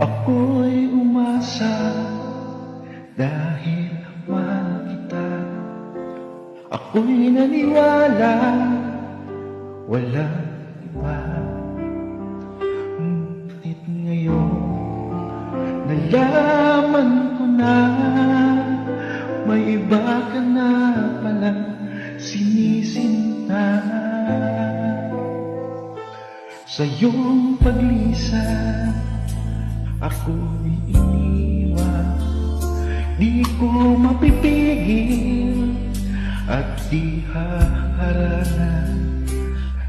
Ako'y umasa dahil mahal kita. Ako'y naniwala walang iba. Ngunit ngayon nalaman ko na may iba ka na palang sinisinta. Sa iyong paglisan ako'y iniwan, di ko mapipigil at di haharangan.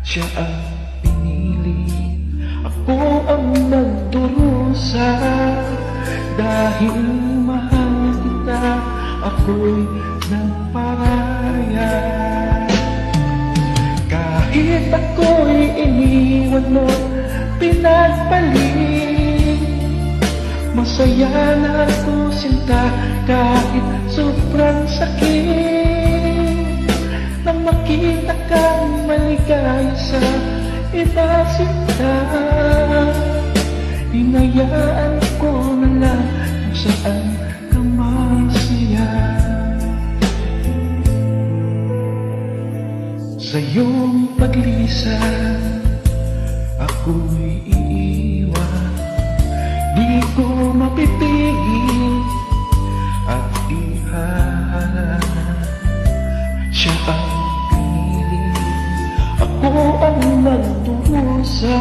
Siya ang pinili, ako ang nagdurusa. Dahil mahal kita, ako'y nagparaya. Kahit ako'y iniwan mo, pinagpalit, masaya na ako sinta kahit sobrang sakit. Nang makita kang maligaya sa iba sinta, hinayaan ko na lang kung saan ka masaya. Sa iyong paglisan ako'y iiwan, di ko mapipigil at ihaharangan. Siya ang pinili, ako ang nagdurusa.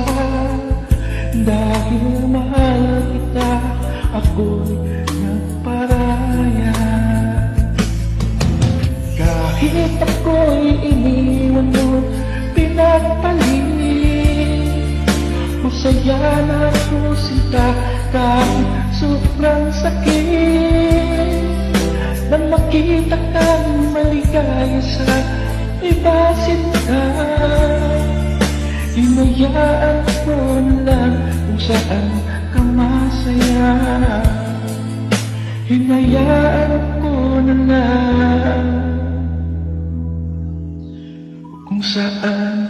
Dahil mahal kita, ako'y nagparaya. Kahit ako'y iniwan mo, pinagpalit, masaya na ako sinta kahit sobrang sakit. Nang makita kang maligaya sa iba sinta, hinayaan ko na lang kung saan ka masaya. Hinayaan ko na lang kung saan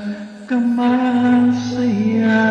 ka masaya.